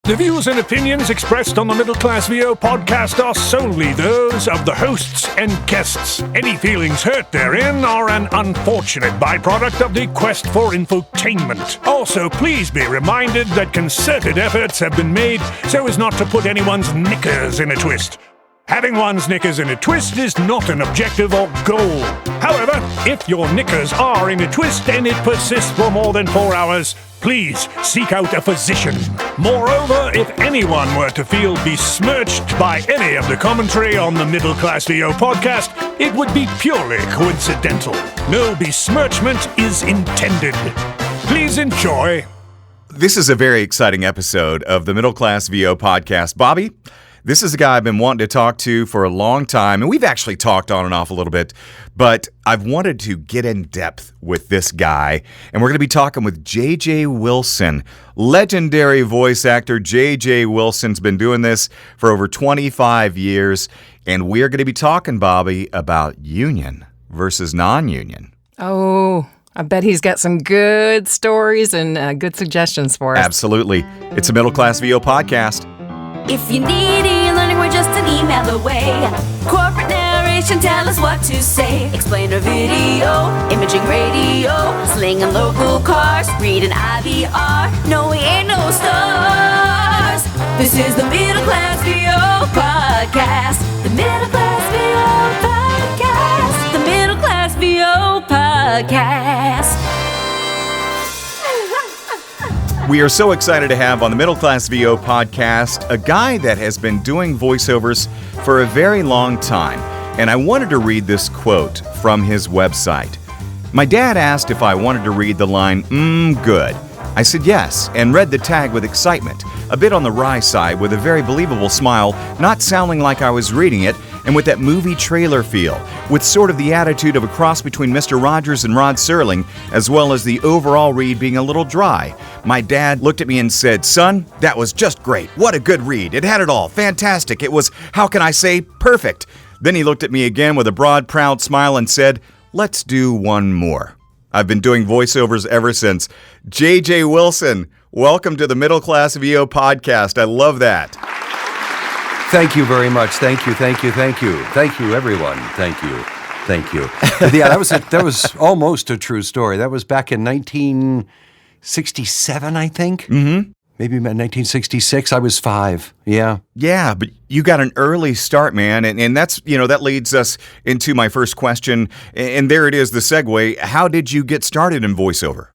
The views and opinions expressed on the Middle Class VO podcast are solely those of the hosts and guests. Any feelings hurt therein are an unfortunate byproduct of the quest for infotainment. Also, please be reminded that concerted efforts have been made so as not to put anyone's knickers in a twist. Having one's knickers in a twist is not an objective or goal. However, if your knickers are in a twist and it persists for more than 4 hours, please seek out a physician. Moreover, if anyone were to feel besmirched by any of the commentary on the Middle Class VO podcast, it would be purely coincidental. No besmirchment is intended. Please enjoy. This is a very exciting episode of the Middle Class VO podcast. Bobby, this is a guy I've been wanting to talk to for a long time, and we've actually talked on and off a little bit, but I've wanted to get in depth with this guy, and we're going to be talking with J.J. Wilson. Legendary voice actor J.J. Wilson's been doing this for over 25 years, and we're going to be talking, Bobby, about union versus non-union. Oh, I bet he's got some good stories and good suggestions for us. Absolutely. It's a Middle Class VO podcast. If you need e-learning, we're just an email away. Corporate narration, tell us what to say. Explainer video, imaging radio, slinging local cars, reading IVR. No, we ain't no stars. This is the Middle Class VO podcast. The Middle Class VO podcast. The Middle Class VO podcast. We are so excited to have on the Middle Class VO podcast a guy that has been doing voiceovers for a very long time. And I wanted to read this quote from his website. My dad asked if I wanted to read the line, good. I said yes, and read the tag with excitement, a bit on the wry side with a very believable smile, not sounding like I was reading it, and with that movie trailer feel, with sort of the attitude of a cross between Mr. Rogers and Rod Serling, as well as the overall read being a little dry. My dad looked at me and said, "Son, that was just great. What a good read. It had it all. Fantastic. It was, how can I say, perfect." Then he looked at me again with a broad, proud smile and said, "Let's do one more." I've been doing voiceovers ever since. J.J. Wilson, welcome to the Middle Class VO podcast. I love that. Thank you very much. Thank you, everyone. Thank you. Yeah, that was almost a true story. That was back in 1967, I think. Mm-hmm. Maybe 1966. I was 5. Yeah. Yeah, but you got an early start, man, and that's, that leads us into my first question, and there it is, the segue. How did you get started in voiceover?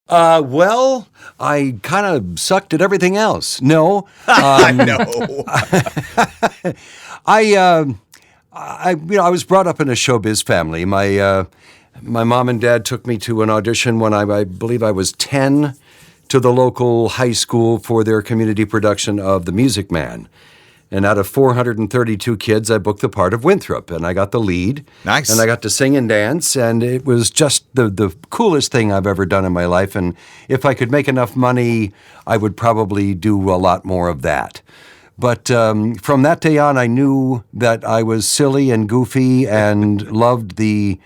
Well, I kind of sucked at everything else. No. No. I was brought up in a showbiz family. My mom and dad took me to an audition when I believe I was 10 to the local high school for their community production of The Music Man. And out of 432 kids, I booked the part of Winthrop, and I got the lead. Nice. And I got to sing and dance, and it was just the coolest thing I've ever done in my life. And if I could make enough money, I would probably do a lot more of that. But from that day on, I knew that I was silly and goofy and loved the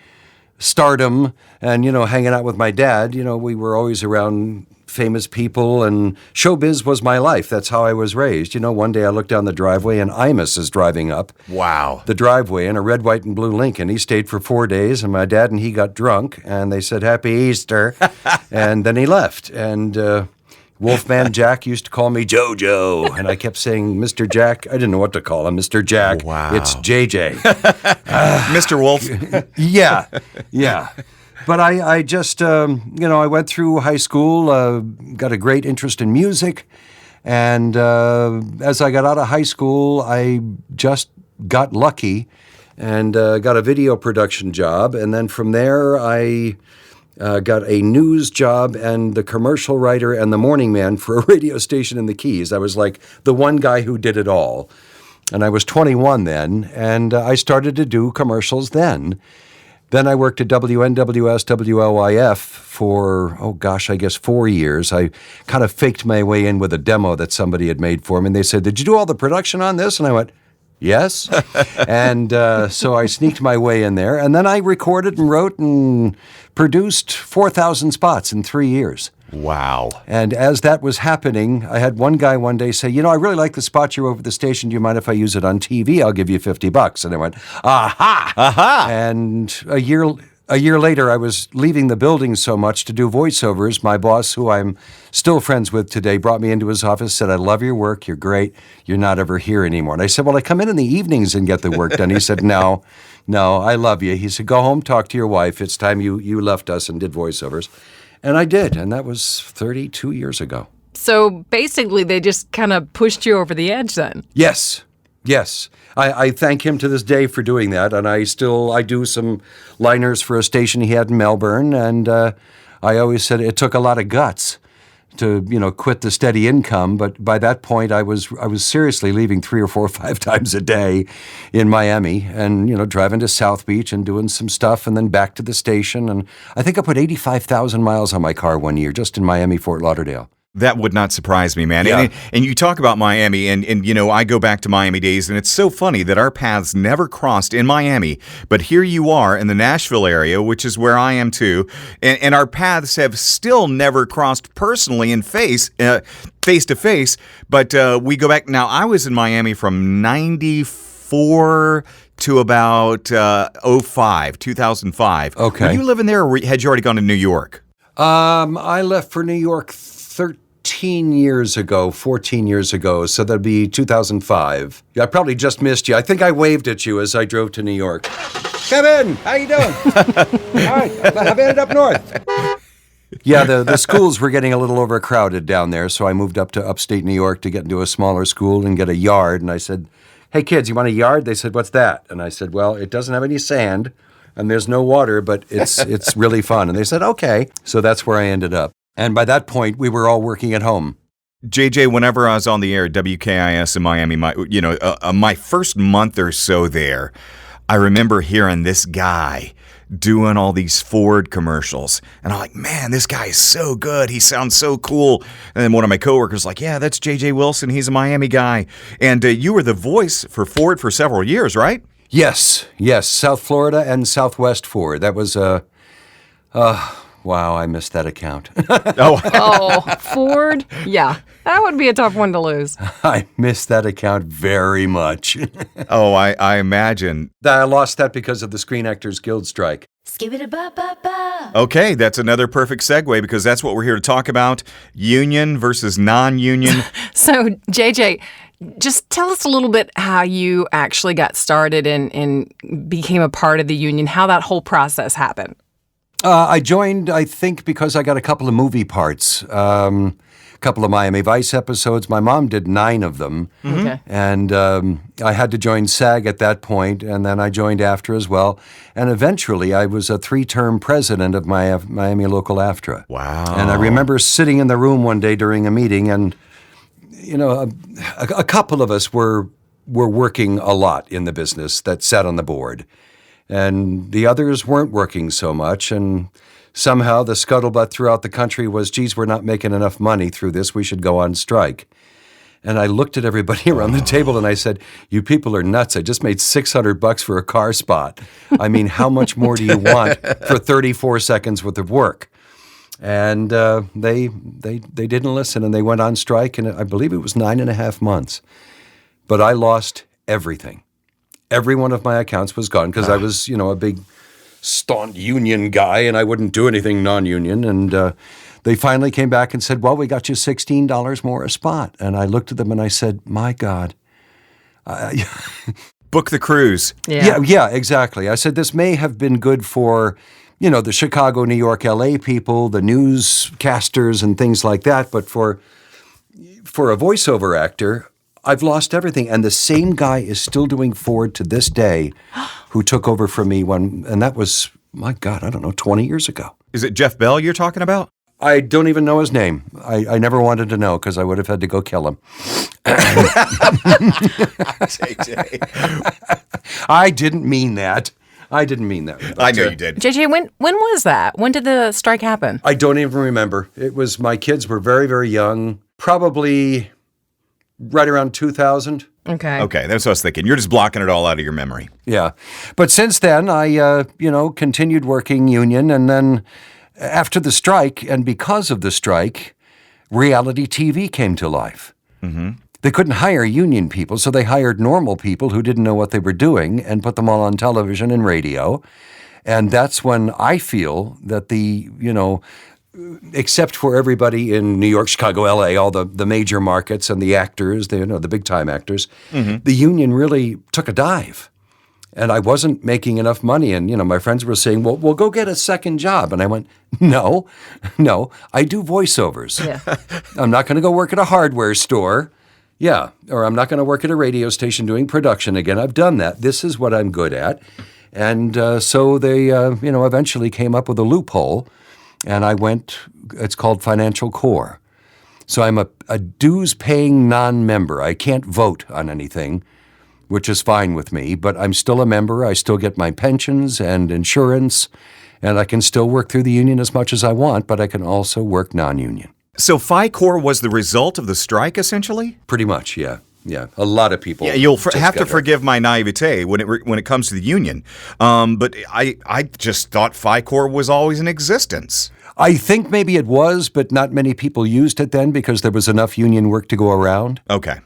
stardom and, hanging out with my dad. We were always around famous people, and showbiz was my life. That's how I was raised. One day I looked down the driveway and Imus is driving up. Wow. The driveway in a red, white, and blue Lincoln. He stayed for 4 days, and my dad and he got drunk, and they said, "Happy Easter," and then he left. And Wolfman Jack used to call me JoJo, and I kept saying, "Mr. Jack." I didn't know what to call him. "Mr. Jack." Wow. It's JJ. Mr. Wolf. Yeah. But I just, I went through high school, got a great interest in music, and as I got out of high school, I just got lucky and got a video production job, and then from there I got a news job and the commercial writer and the morning man for a radio station in the Keys. I was like the one guy who did it all, and I was 21 then, and I started to do commercials then. Then I worked at WNWS WLYF for, 4 years. I kind of faked my way in with a demo that somebody had made for me. And they said, "Did you do all the production on this?" And I went, "Yes." And so I sneaked my way in there. And then I recorded and wrote and produced 4,000 spots in 3 years. Wow. And as that was happening, I had one guy one day say, I really like the spot you're over at the station. Do you mind if I use it on TV? I'll give you $50. And I went, aha! Aha! And a year later, I was leaving the building so much to do voiceovers. My boss, who I'm still friends with today, brought me into his office, said, I love your work. You're great. You're not ever here anymore. And I said, well, I come in the evenings and get the work done. He said, no, I love you. He said, go home, talk to your wife. It's time you left us and did voiceovers. And I did. And that was 32 years ago. So basically, they just kind of pushed you over the edge then. Yes. I thank him to this day for doing that, and I do some liners for a station he had in Melbourne, and I always said it took a lot of guts to quit the steady income, but by that point I was seriously leaving 3 or 4 or 5 times a day in Miami, and driving to South Beach and doing some stuff, and then back to the station, and I think I put 85,000 miles on my car one year just in Miami, Fort Lauderdale. That would not surprise me, man. Yeah. And you talk about Miami, and I go back to Miami days, and it's so funny that our paths never crossed in Miami, but here you are in the Nashville area, which is where I am too, and our paths have still never crossed personally in face to face, but we go back. Now, I was in Miami from 94 to about 2005. Okay. Were you living there, or had you already gone to New York? I left for New York 14 years ago, so that'd be 2005. I probably just missed you. I think I waved at you as I drove to New York. Kevin, how you doing? Hi, I've ended up north. Yeah, the schools were getting a little overcrowded down there, so I moved up to upstate New York to get into a smaller school and get a yard, and I said, hey kids, you want a yard? They said, what's that? And I said, well, it doesn't have any sand, and there's no water, but it's really fun. And they said, okay. So that's where I ended up. And by that point, we were all working at home. JJ, whenever I was on the air at WKIS in Miami, my first month or so there, I remember hearing this guy doing all these Ford commercials. And I'm like, man, this guy is so good. He sounds so cool. And then one of my coworkers was like, yeah, that's JJ Wilson. He's a Miami guy. And you were the voice for Ford for several years, right? Yes. South Florida and Southwest Ford. That was wow, I missed that account. Oh, Ford? Yeah, that would be a tough one to lose. I missed that account very much. Oh, I imagine. I lost that because of the Screen Actors Guild strike. Skibidi-ba-ba-ba. Okay, that's another perfect segue because that's what we're here to talk about, union versus non-union. So, JJ, just tell us a little bit how you actually got started and became a part of the union, how that whole process happened. I joined, I think, because I got a couple of movie parts, a couple of Miami Vice episodes. My mom did 9 of them, Okay. and I had to join SAG at that point, and then I joined AFTRA as well. And eventually, I was a 3-term president of my Miami local AFTRA. Wow. And I remember sitting in the room one day during a meeting, and a couple of us were working a lot in the business that sat on the board. And the others weren't working so much, and somehow the scuttlebutt throughout the country was, geez, we're not making enough money through this, we should go on strike. And I looked at everybody around the table and I said, you people are nuts, I just made $600 for a car spot. I mean, how much more do you want for 34 seconds worth of work? And they didn't listen, and they went on strike, and I believe it was 9.5 months. But I lost everything. Every one of my accounts was gone because I was, a big staunch union guy, and I wouldn't do anything non-union. And they finally came back and said, well, we got you $16 more a spot. And I looked at them and I said, my God. Book the cruise. Yeah, exactly. I said, this may have been good for, the Chicago, New York, LA people, the newscasters and things like that. But for a voiceover actor, I've lost everything. And the same guy is still doing Ford to this day who took over from me and that was, my God, I don't know, 20 years ago. Is it Jeff Bell you're talking about? I don't even know his name. I never wanted to know because I would have had to go kill him. I didn't mean that. I know you did. JJ, when was that? When did the strike happen? I don't even remember. It was, my kids were very, very young, probably right around 2000. Okay. Okay, that's what I was thinking. You're just blocking it all out of your memory. Yeah. But since then, I, continued working union. And then After the strike, and because of the strike, reality TV came to life. They couldn't hire union people, so they hired normal people who didn't know what they were doing and put them all on television and radio. And that's when I feel that except for everybody in New York, Chicago, LA, all the major markets and the actors, the big time actors, the union really took a dive. And I wasn't making enough money. And, my friends were saying, well, go get a second job. And I went, no, I do voiceovers. Yeah. I'm not going to go work at a hardware store. Yeah. Or I'm not going to work at a radio station doing production again. I've done that. This is what I'm good at. And so they, eventually came up with a loophole. And I went, it's called Financial Core. So I'm a dues-paying non-member. I can't vote on anything, which is fine with me, but I'm still a member. I still get my pensions and insurance, and I can still work through the union as much as I want, but I can also work non-union. So FICOR was the result of the strike, essentially? Pretty much, yeah. Yeah, a lot of people. Yeah, you'll have to forgive my naivete when it comes to the union. But I just thought FICOR was always in existence. I think maybe it was, but not many people used it then because there was enough union work to go around. Okay.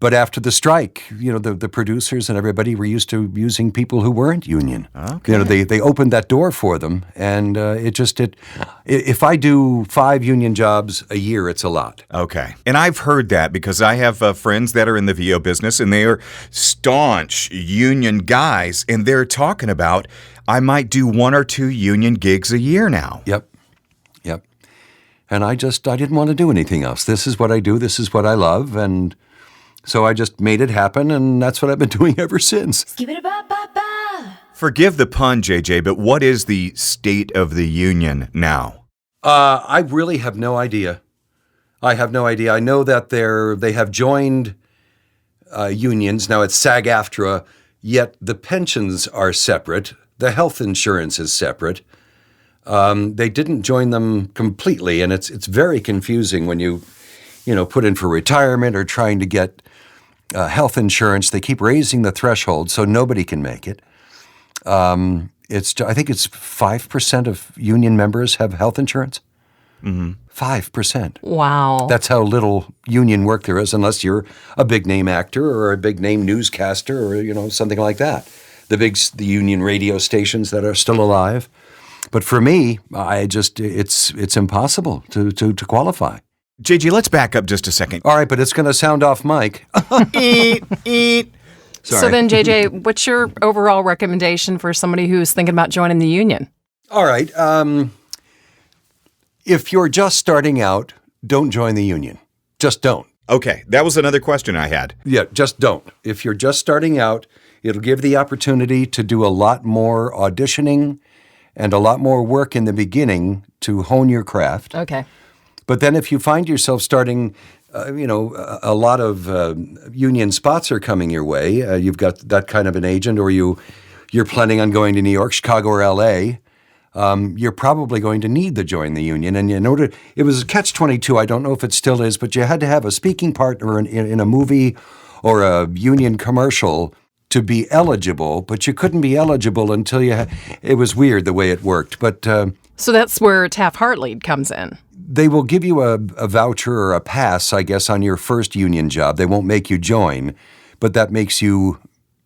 But after the strike, the producers and everybody were used to using people who weren't union. Okay. They opened that door for them, and if I do 5 union jobs a year, it's a lot. Okay. And I've heard that because I have friends that are in the VO business, and they are staunch union guys, and they're talking about, I might do 1 or 2 union gigs a year now. Yep. And I didn't want to do anything else. This is what I do. This is what I love, and so I just made it happen, and that's what I've been doing ever since. Forgive the pun, JJ, but what is the state of the union now? I really have no idea. I know that they have joined unions. Now it's SAG-AFTRA, yet the pensions are separate. The health insurance is separate. They didn't join them completely, and it's very confusing when you put in for retirement or trying to get health insurance. They keep raising the threshold so nobody can make it. I think it's 5% of union members have health insurance. 5%. Wow. That's how little union work there is, unless you're a big name actor or a big name newscaster or something like that. The union radio stations that are still alive. But for me, it's impossible to qualify. JJ, let's back up just a second. All right, but it's going to sound off mic. Eat. Sorry. So then, JJ, what's your overall recommendation for somebody who's thinking about joining the union? All right. If you're just starting out, don't join the union. Just don't. Okay, that was another question I had. Yeah, just don't. If you're just starting out, it'll give the opportunity to do a lot more auditioning and a lot more work in the beginning to hone your craft. Okay. But then if you find yourself starting, a lot of union spots are coming your way, you've got that kind of an agent, or you're planning on going to New York, Chicago, or LA, you're probably going to need to join the union. And it was a catch-22, I don't know if it still is, but you had to have a speaking partner in a movie or a union commercial to be eligible, but you couldn't be eligible until it was weird the way it worked. But so that's where Taft-Hartley comes in. They will give you a voucher or a pass, I guess, on your first union job. They won't make you join, but that makes you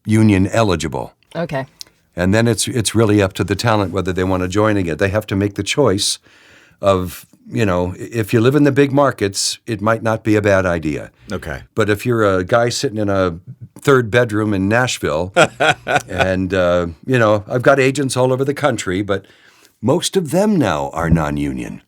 union eligible. Okay. And then it's really up to the talent whether they want to join again. They have to make the choice of, if you live in the big markets, it might not be a bad idea. Okay. But if you're a guy sitting in a 3rd bedroom in Nashville, and, I've got agents all over the country, but most of them now are non-union.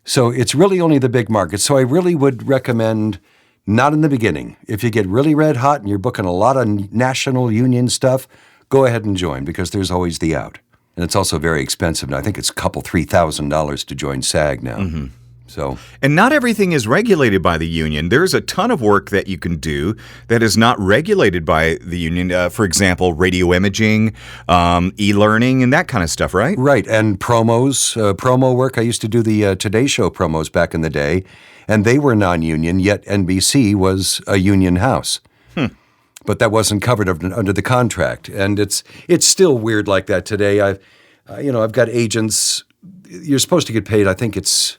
So it's really only the big markets. So I really would recommend not in the beginning. If you get really red hot and you're booking a lot of national union stuff, go ahead and join because there's always the out. And it's also very expensive. And I think it's $3,000 to join SAG now. Mm-hmm. So, and not everything is regulated by the union. There's a ton of work that you can do that is not regulated by the union. For example, radio imaging, e-learning, and that kind of stuff, right? Right, and promo work. I used to do the Today Show promos back in the day, and they were non-union, yet NBC was a union house. But that wasn't covered under the contract, and it's still weird like that today. I've got agents you're supposed to get paid, I think it's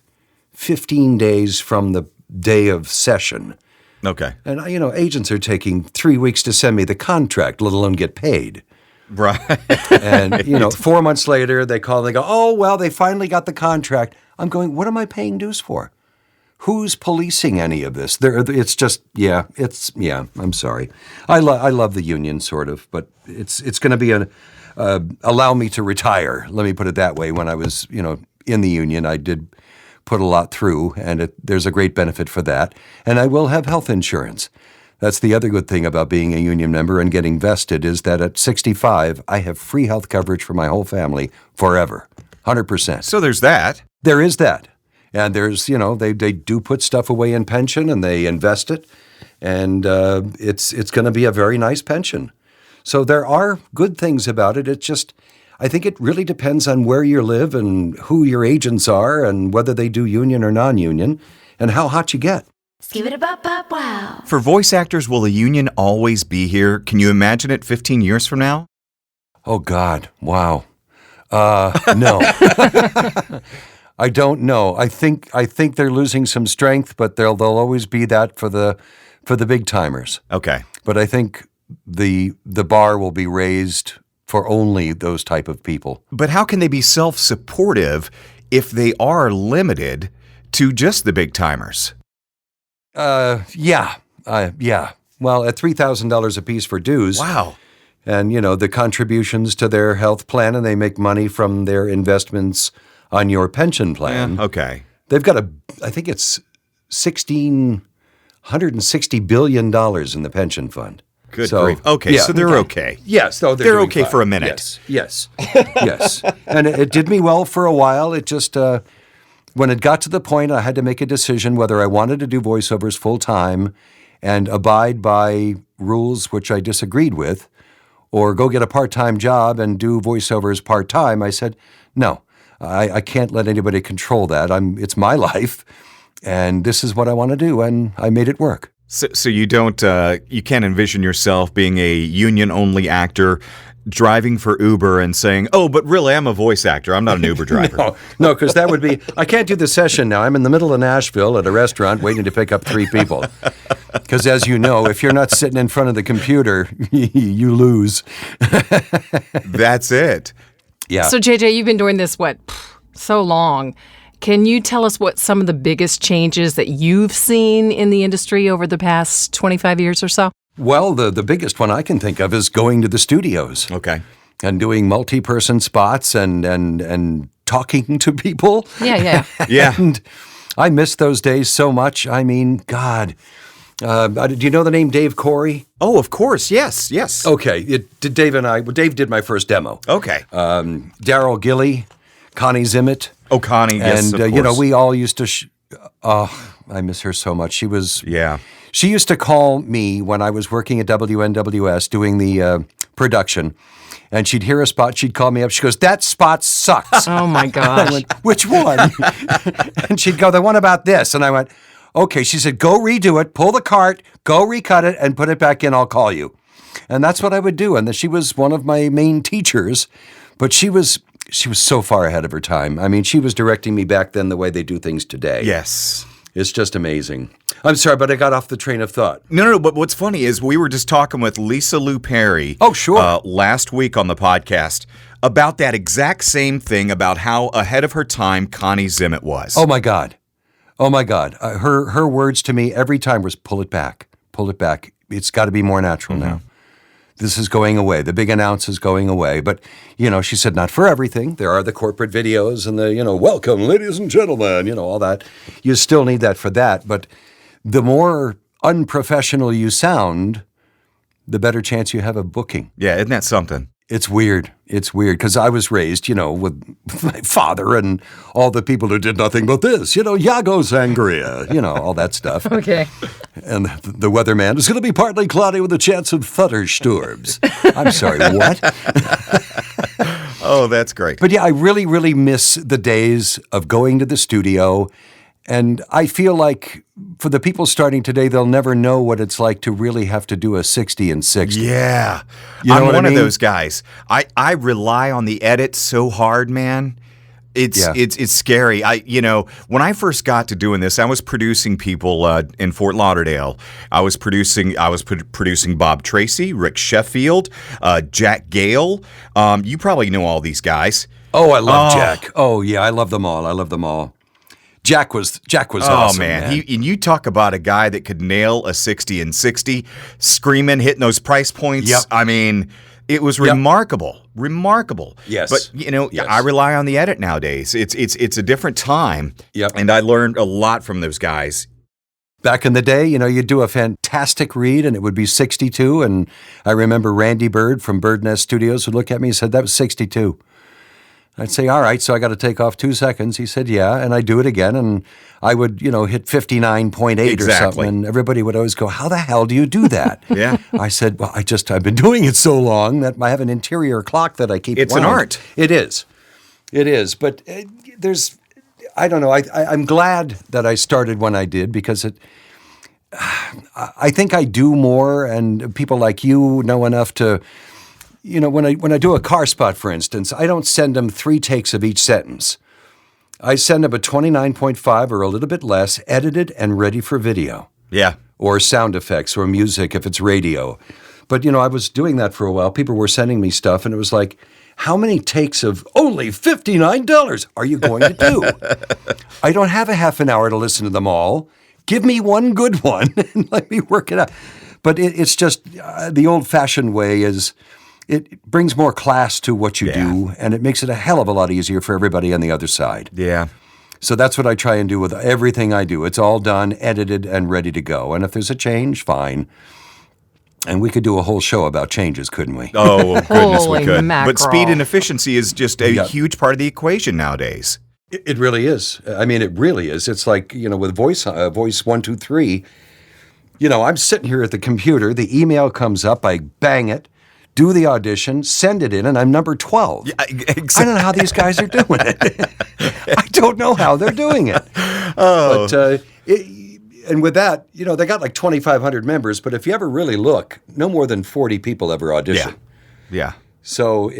15 days from the day of session. Okay. And, agents are taking 3 weeks to send me the contract, let alone get paid. Right. And, 4 months later, they call and they go, oh, well, they finally got the contract. I'm going, what am I paying dues for? Who's policing any of this? It's just, I'm sorry. I love the union, sort of, but it's going to be allow me to retire. Let me put it that way. When I was, in the union, I did put a lot through, and there's a great benefit for that. And I will have health insurance. That's the other good thing about being a union member and getting vested is that at 65, I have free health coverage for my whole family forever, 100%. So there's that. There is that. And there's, they do put stuff away in pension and they invest it. And it's going to be a very nice pension. So there are good things about it. It's just, I think it really depends on where you live and who your agents are and whether they do union or non-union and how hot you get. Skip-it-a-bop-bop-wow. For voice actors, will the union always be here? Can you imagine it 15 years from now? Oh, God. Wow. No. I don't know. I think they're losing some strength, but they'll always be that for the big timers. Okay. But I think the bar will be raised for only those type of people. But how can they be self-supportive if they are limited to just the big timers? Yeah. Well, at $3,000 a piece for dues. Wow. And, the contributions to their health plan, and they make money from their investments on your pension plan. Yeah, okay. They've got I think it's $1,660 billion in the pension fund. Good grief. Okay, yeah, so they're okay. Yes. No, they're doing okay fine. for a minute. Yes. Yes. And it did me well for a while. It just, when it got to the point I had to make a decision whether I wanted to do voiceovers full time and abide by rules which I disagreed with, or go get a part-time job and do voiceovers part-time, I said, no, I can't let anybody control that. It's my life, and this is what I want to do, and I made it work. So you don't, you can't envision yourself being a union-only actor, driving for Uber and saying, oh, but really, I'm a voice actor. I'm not an Uber driver. No, because that would be, I can't do the session now. I'm in the middle of Nashville at a restaurant waiting to pick up 3 people. Because as you know, if you're not sitting in front of the computer, you lose. That's it. Yeah. So, JJ, you've been doing this, so long. Can you tell us what some of the biggest changes that you've seen in the industry over the past 25 years or so? Well, the biggest one I can think of is going to the studios. Okay. And doing multi-person spots and talking to people. Yeah. Yeah. And I miss those days so much. I mean, God. Do you know the name Dave Corey? Oh, of course. Yes. Okay. Dave did my first demo. Okay. Daryl Gilley, Connie Zimmett. Oh, Connie, yes, and, of course. we all used to, I miss her so much. She used to call me when I was working at WNWS doing the production, and she'd hear a spot, she'd call me up, she goes, that spot sucks. Oh, my gosh. I went, which one? And she'd go, the one about this. And I went, okay. She said, go redo it, pull the cart, go recut it, and put it back in, I'll call you. And that's what I would do. And she was one of my main teachers, but she was so far ahead of her time. I mean, she was directing me back then the way they do things today. Yes. It's just amazing. I'm sorry, but I got off the train of thought. No. But what's funny is we were just talking with Lisa Lou Perry. Oh, sure. Last week on the podcast about that exact same thing, about how ahead of her time Connie Zimmett was. Oh, my God. Her words to me every time was, pull it back. It's got to be more natural now. This is going away. The big announce is going away. But, she said, not for everything. There are the corporate videos and the, welcome, ladies and gentlemen, all that. You still need that for that. But the more unprofessional you sound, the better chance you have of booking. Yeah, isn't that something? It's weird. Because I was raised, with my father and all the people who did nothing but this, Yago Sangria, all that stuff. Okay. And the weatherman is going to be partly cloudy with a chance of thunderstorms. I'm sorry, what? Oh, that's great. But yeah, I really, really miss the days of going to the studio. And I feel like for the people starting today, they'll never know what it's like to really have to do a 60 and 60. Yeah. You know I'm what one I mean? of those guys. I rely on the edit so hard, man. It's scary. When I first got to doing this, I was producing people in Fort Lauderdale. I was producing Bob Tracy, Rick Sheffield, Jack Gale. You probably know all these guys. Oh, I love Jack. Oh yeah, I love them all. Jack was awesome. Oh man. You talk about a guy that could nail a 60 and 60, screaming, hitting those price points. Yep. I mean, it was remarkable. Yes. But Yes. I rely on the edit nowadays. It's a different time. Yep. And I learned a lot from those guys. Back in the day, you'd do a fantastic read and it would be 62. And I remember Randy Bird from Bird Nest Studios would look at me and said, that was 62. I'd say, all right, so I got to take off 2 seconds. He said, yeah, and I'd do it again, and I would, hit 59.8 or something, and everybody would always go, how the hell do you do that? Yeah. I said, well, I've been doing it so long that I have an interior clock that I keep It's wound. an art. It is, but I don't know, I'm glad that I started when I did, because I think I do more, and people like you know enough to... when I do a car spot, for instance, I don't send them 3 takes of each sentence. I send them a 29.5 or a little bit less, edited and ready for video. Yeah. Or sound effects or music if it's radio. But, I was doing that for a while. People were sending me stuff, and it was like, how many takes of only $59 are you going to do? I don't have a half an hour to listen to them all. Give me one good one and let me work it out. But it's just the old-fashioned way is... It brings more class to what you do, and it makes it a hell of a lot easier for everybody on the other side. Yeah. So that's what I try and do with everything I do. It's all done, edited, and ready to go. And if there's a change, fine. And we could do a whole show about changes, couldn't we? Oh, goodness, Holy we could. mackerel. But speed and efficiency is just a huge part of the equation nowadays. It really is. I mean, it really is. It's like, with voice 1, 2, 3, I'm sitting here at the computer, the email comes up, I bang it, do the audition, send it in, and I'm number 12. Yeah, exactly. I don't know how these guys are doing it. I don't know how they're doing it. Oh. But, and with that, they got like 2,500 members, but if you ever really look, no more than 40 people ever audition. Yeah. So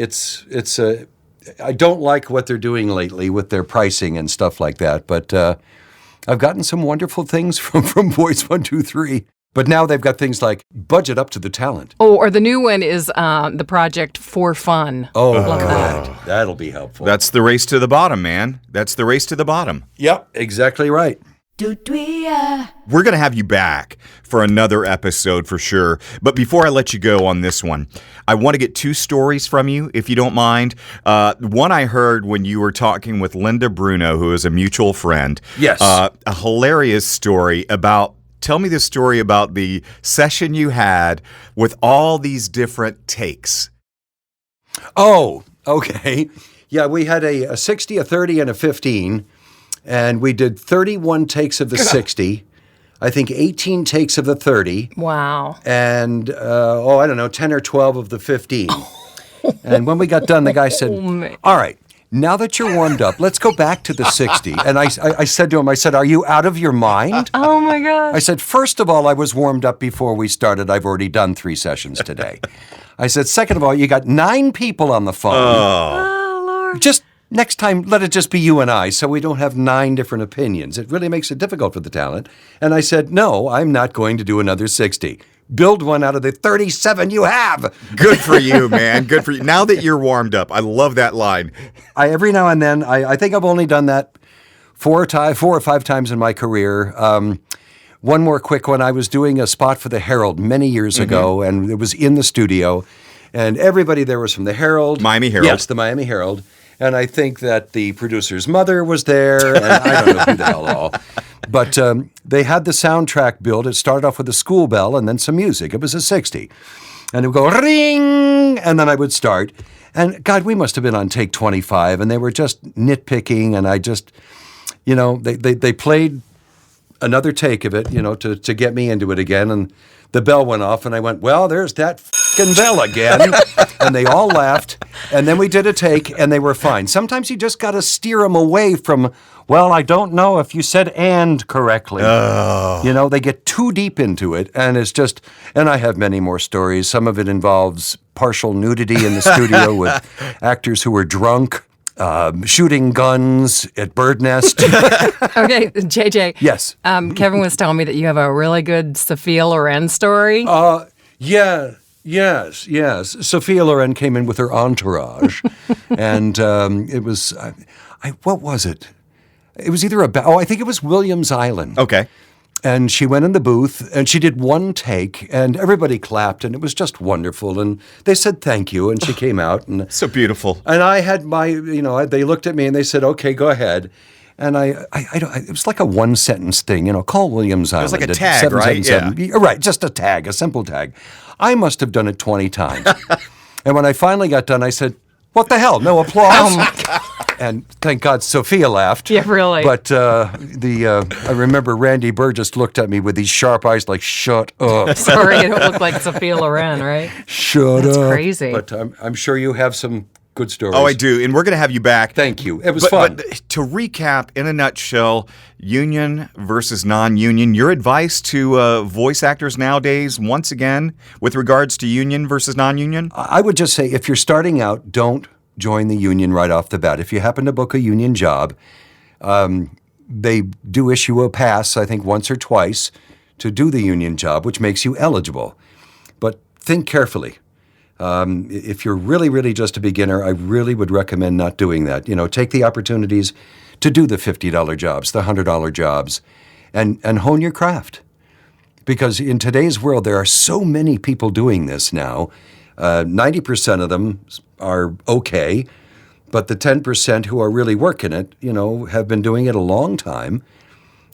I don't like what they're doing lately with their pricing and stuff like that, but I've gotten some wonderful things from Voice 1, 2, 3. But now they've got things like budget up to the talent. Oh, or the new one is the project For Fun. Oh, Love good. that. That'll be helpful. That's the race to the bottom, man. That's the race to the bottom. Yep, exactly right. We're going to have you back for another episode for sure. But before I let you go on this one, I want to get 2 stories from you, if you don't mind. One I heard when you were talking with Linda Bruno, who is a mutual friend. Yes. A hilarious story about... Tell me the story about the session you had with all these different takes. Oh, okay. Yeah, we had a 60, a 30, and a 15, and we did 31 takes of the 60, I think 18 takes of the 30. Wow. And, 10 or 12 of the 15. And when we got done, the guy said, all right, now that you're warmed up, let's go back to the 60. And I said to him, are you out of your mind? Oh, my God. I said, first of all, I was warmed up before we started. I've already done 3 sessions today. I said, second of all, you got 9 people on the phone. Oh, Lord. Just next time, let it just be you and I so we don't have 9 different opinions. It really makes it difficult for the talent. And I said, no, I'm not going to do another 60. Build one out of the 37 you have. Good for you, man. Good for you. Now that you're warmed up, I love that line. Every now and then, I think I've only done that 4 or 5 times in my career. One more quick one. I was doing a spot for the Herald many years ago, and it was in the studio. And everybody there was from the Herald. Miami Herald. Yes, the Miami Herald. And I think that the producer's mother was there, and I don't know who the hell all. But they had the soundtrack built. It started off with a school bell and then some music. It was a 60. And it would go ring, and then I would start. And God, we must have been on take 25, and they were just nitpicking, and I just, they played another take of it, to get me into it again, and the bell went off, and I went, well, there's that f***ing bell again. And they all laughed, and then we did a take, and they were fine. Sometimes you just got to steer them away from, well, I don't know if you said "and" correctly. Oh. They get too deep into it, and it's just, and I have many more stories. Some of it involves partial nudity in the studio with actors who were drunk. shooting guns at Bird Nest. Okay, JJ. Yes. Kevin was telling me that you have a really good Sophia Loren story. Yes. Sophia Loren came in with her entourage, and it was, what was it? It was either I think it was Williams Island. Okay. And she went in the booth, and she did one take, and everybody clapped, and it was just wonderful. And they said thank you, and she came out. And So beautiful. And I had they looked at me, and they said, okay, go ahead. And it was like a one-sentence thing, call Williams Island. It was like a tag, right? Yeah. Right, just a tag, a simple tag. I must have done it 20 times. And when I finally got done, I said, what the hell, no applause? Oh, my God. And thank God Sophia laughed. Yeah, really. But I remember Randy Burgess looked at me with these sharp eyes like, shut up. Sorry, it don't look like Sophia Loren, right? Shut That's up. crazy. But I'm sure you have some good stories. Oh, I do. And we're going to have you back. Thank you. It was fun. But to recap, in a nutshell, union versus non-union, your advice to voice actors nowadays, once again, with regards to union versus non-union? I would just say if you're starting out, don't join the union right off the bat. If you happen to book a union job, they do issue a pass, I think, once or twice to do the union job, which makes you eligible. But think carefully. If you're really, really just a beginner, I really would recommend not doing that. Take the opportunities to do the $50 jobs, the $100 jobs, and hone your craft. Because in today's world, there are so many people doing this now. 90% of them are okay, but the 10% who are really working it, have been doing it a long time,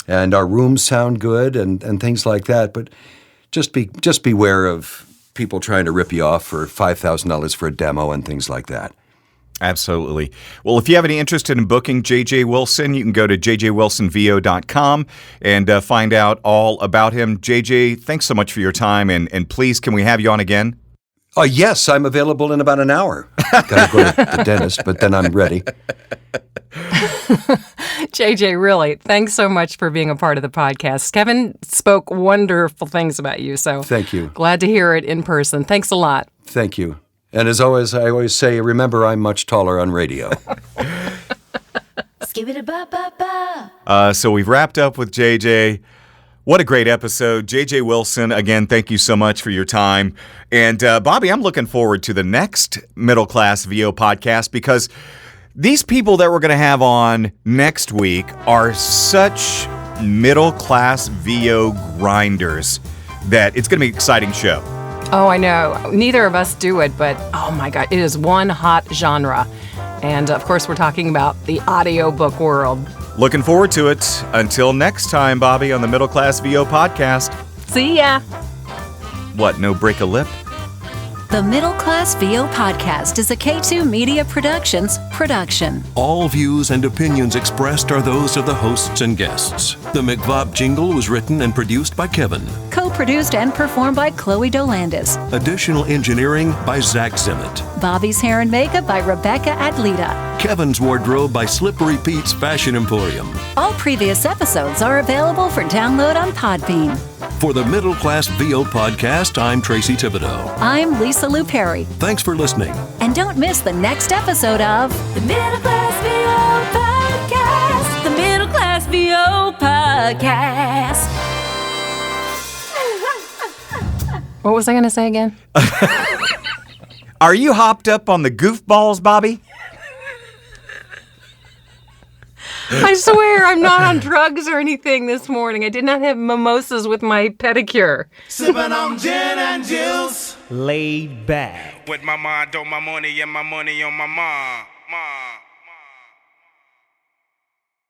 and our rooms sound good and things like that. But just beware of people trying to rip you off for $5,000 for a demo and things like that. Absolutely. Well, if you have any interest in booking J.J. Wilson, you can go to jjwilsonvo.com and find out all about him. J.J., thanks so much for your time, and please, can we have you on again? Yes, I'm available in about an hour. Gotta go to the dentist, but then I'm ready. JJ, really, thanks so much for being a part of the podcast. Kevin spoke wonderful things about you, so thank you. Glad to hear it in person. Thanks a lot. Thank you. And as always, I always say, remember, I'm much taller on radio. So we've wrapped up with JJ. What a great episode. J.J. Wilson, again, thank you so much for your time. And Bobby, I'm looking forward to the next Middle Class VO podcast because these people that we're going to have on next week are such middle class VO grinders that it's going to be an exciting show. Oh, I know. Neither of us do it, but oh my God, it is one hot genre. And of course, we're talking about the audiobook world. Looking forward to it. Until next time, Bobby, on the Middle Class VO podcast. See ya. What, no break a lip? The Middle Class VO Podcast is a K2 Media Productions production. All views and opinions expressed are those of the hosts and guests. The McVob jingle was written and produced by Kevin. Co-produced and performed by Chloe Dolandis. Additional engineering by Zach Zimmett. Bobby's hair and makeup by Rebecca Adlita. Kevin's wardrobe by Slippery Pete's Fashion Emporium. All previous episodes are available for download on Podbean. For the Middle Class VO Podcast, I'm Tracy Thibodeau. I'm Lisa Lou Perry. Thanks for listening. And don't miss the next episode of The Middle Class VO Podcast. The Middle Class VO Podcast. What was I going to say again? Are you hopped up on the goofballs, Bobby? I swear I'm not on drugs or anything this morning. I did not have mimosas with my pedicure. Sipping on gin and juice. Laid back. With my mind on my money and my money on my mom.